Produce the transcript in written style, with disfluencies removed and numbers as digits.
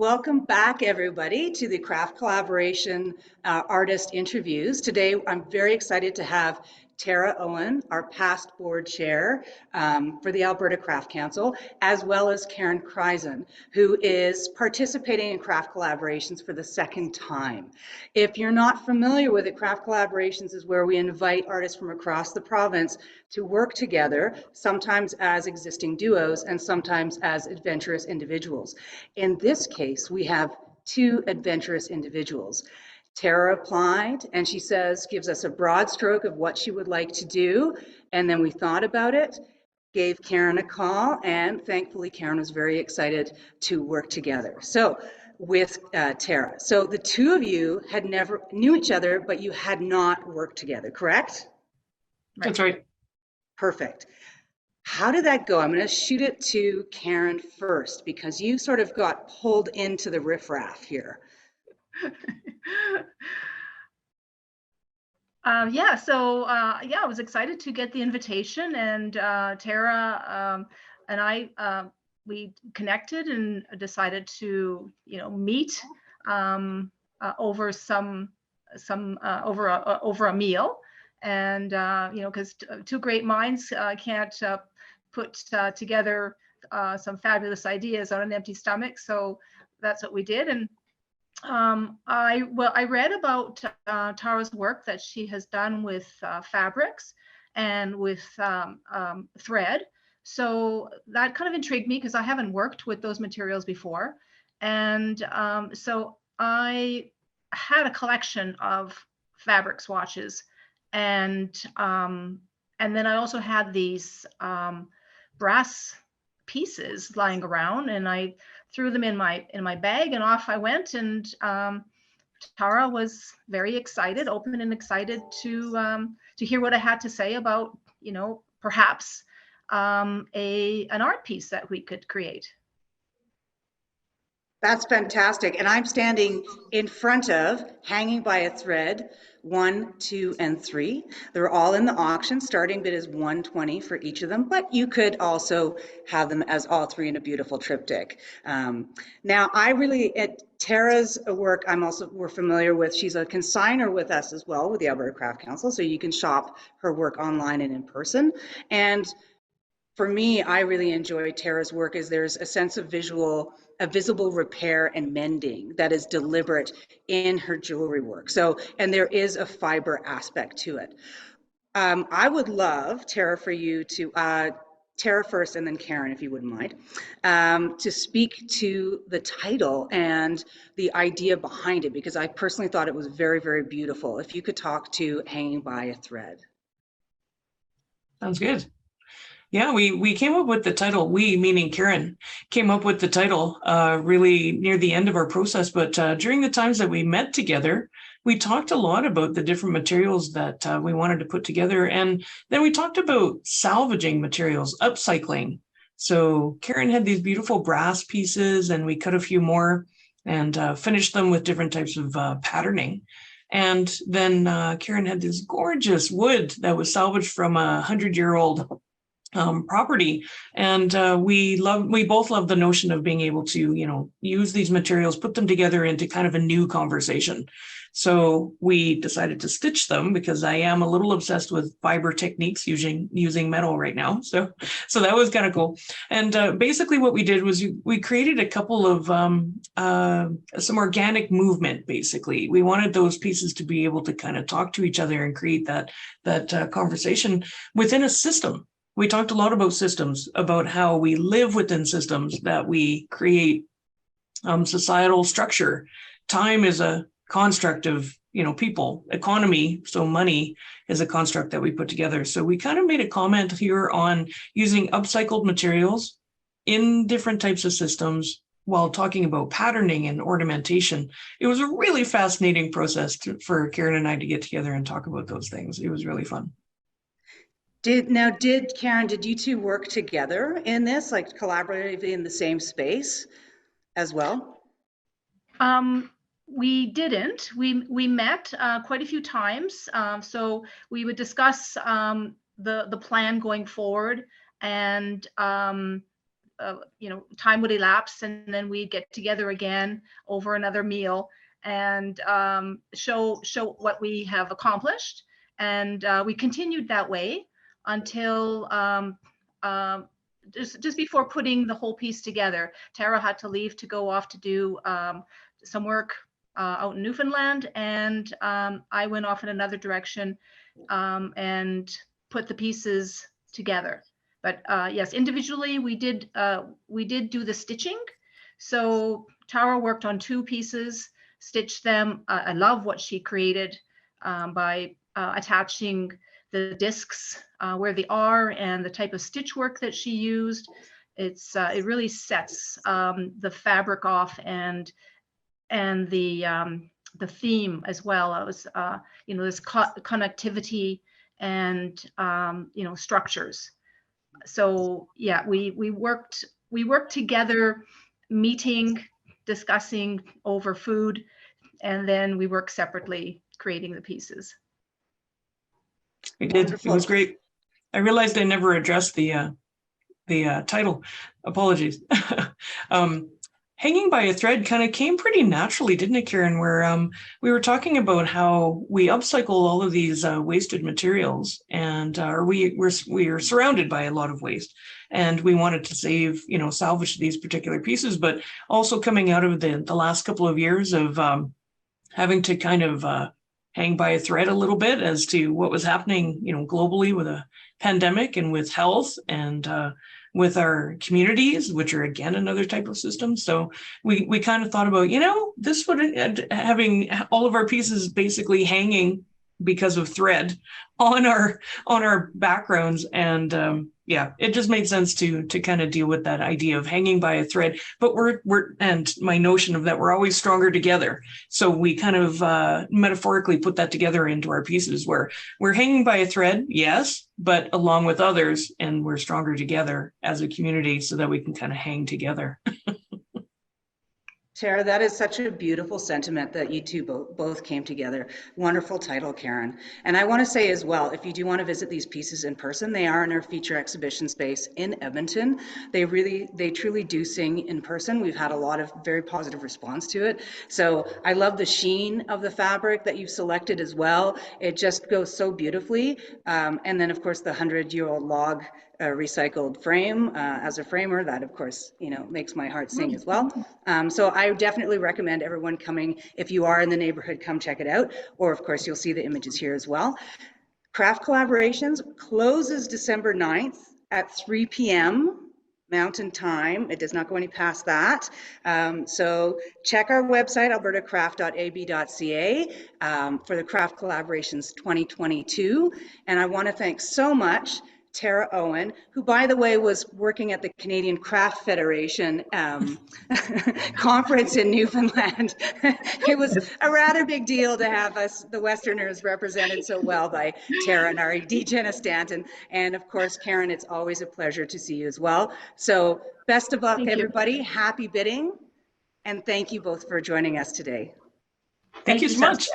Welcome back, everybody, to the Craft Collaboration Artist Interviews. Today, I'm very excited to have Tara Owen, our past board chair for the Alberta Craft Council, as well as Karen Kryzan, who is participating in craft collaborations for the second time. If you're not familiar with it, craft collaborations is where we invite artists from across the province to work together, sometimes as existing duos and sometimes as adventurous individuals. In this case, we have two adventurous individuals. Tara applied and she gives us a broad stroke of what she would like to do. And then we thought about it, gave Karen a call, and thankfully Karen was very excited to work together. So with Tara. So the two of you had never knew each other, but you had not worked together, correct? That's right. Perfect. How did that go? I'm going to shoot it to Karen first because you sort of got pulled into the riffraff here. I was excited to get the invitation, and Tara and I we connected and decided to meet over over a meal, and because two great minds can't put together some fabulous ideas on an empty stomach, so that's what we did. And I read about Tara's work that she has done with fabrics and with thread. So that kind of intrigued me because I haven't worked with those materials before. And so I had a collection of fabric swatches, and then I also had these brass pieces lying around, and I threw them in my bag, and off I went. And Tara was very excited, open and excited to hear what I had to say about, perhaps an art piece that we could create. That's fantastic. And I'm standing in front of, hanging by a thread, 1, 2, and 3. They're all in the auction. Starting bid is $120 for each of them, but you could also have them as all three in a beautiful triptych. Now, Tara's work we're familiar with. She's a consigner with us as well with the Alberta Craft Council, so you can shop her work online and in person. And for me, I really enjoy Tara's work as there's a sense of visible repair and mending that is deliberate in her jewelry work. And there is a fiber aspect to it. I would love, Tara, for you to, Tara first and then Karen, if you wouldn't mind, to speak to the title and the idea behind it, because I personally thought it was very, very beautiful. If you could talk to Hanging by a Thread. Sounds good. Yeah, we came up with the title, we meaning Karen, came up with the title really near the end of our process. But during the times that we met together, we talked a lot about the different materials that we wanted to put together. And then we talked about salvaging materials, upcycling. So Karen had these beautiful brass pieces, and we cut a few more and finished them with different types of patterning. And then Karen had this gorgeous wood that was salvaged from a 100-year-old property, and we both love the notion of being able to use these materials, put them together into kind of a new conversation. So we decided to stitch them because I am a little obsessed with fiber techniques using metal right now. So that was kind of cool. And basically what we did was we created a couple of some organic movement. Basically, we wanted those pieces to be able to kind of talk to each other and create that conversation within a system. We talked a lot about systems, about how we live within systems, that we create societal structure. Time is a construct of, people, economy. So money is a construct that we put together. So we kind of made a comment here on using upcycled materials in different types of systems while talking about patterning and ornamentation. It was a really fascinating process for Karen and I to get together and talk about those things. It was really fun. Karen, did you two work together in this, like collaboratively in the same space as well? We didn't. We met quite a few times. So we would discuss the plan going forward, and time would elapse, and then we'd get together again over another meal and show what we have accomplished. And we continued that way until just before putting the whole piece together. Tara had to leave to go off to do some work out in Newfoundland, and I went off in another direction and put the pieces together. But yes, individually we did do the stitching. So Tara worked on 2 pieces, stitched them. I love what she created by attaching the discs where they are and the type of stitch work that she used. It really sets the fabric off and the theme as well. It was this connectivity and structures. So yeah, we worked together, meeting, discussing over food, and then we worked separately creating the pieces. We did. Wonderful. It was great. I realized I never addressed the title. Apologies. Hanging by a thread kind of came pretty naturally, didn't it, Karen? Where we were talking about how we upcycle all of these wasted materials, and we are surrounded by a lot of waste, and we wanted to save, salvage these particular pieces, but also coming out of the last couple of years of having to kind of hang by a thread a little bit as to what was happening, globally with a pandemic and with health and with our communities, which are again another type of system. So we kind of thought about, this would having all of our pieces basically hanging because of thread on our backgrounds, and it just made sense to kind of deal with that idea of hanging by a thread. But we're and my notion of that we're always stronger together. So we kind of metaphorically put that together into our pieces, where we're hanging by a thread, yes, but along with others, and we're stronger together as a community so that we can kind of hang together. Tara, that is such a beautiful sentiment that you two both came together. Wonderful title, Karen. And I want to say as well, if you do want to visit these pieces in person, they are in our feature exhibition space in Edmonton. They truly do sing in person. We've had a lot of very positive response to it. So I love the sheen of the fabric that you've selected as well. It just goes so beautifully. And then of course the 100-year-old log recycled frame as a framer, that of course makes my heart sing as well. So I definitely recommend everyone coming. If you are in the neighborhood, come check it out, or of course you'll see the images here as well. Craft Collaborations closes December 9th at 3 p.m. Mountain Time. It does not go any past that. So check our website, albertacraft.ab.ca, for the Craft Collaborations 2022. And I want to thank so much Tara Owen, who, by the way, was working at the Canadian Craft Federation conference in Newfoundland. It was a rather big deal to have us, the Westerners, represented so well by Tara and our ED, Jenna Stanton. And of course, Karen, it's always a pleasure to see you as well. So best of luck, everybody. Happy bidding. And thank you both for joining us today. Thank you so much.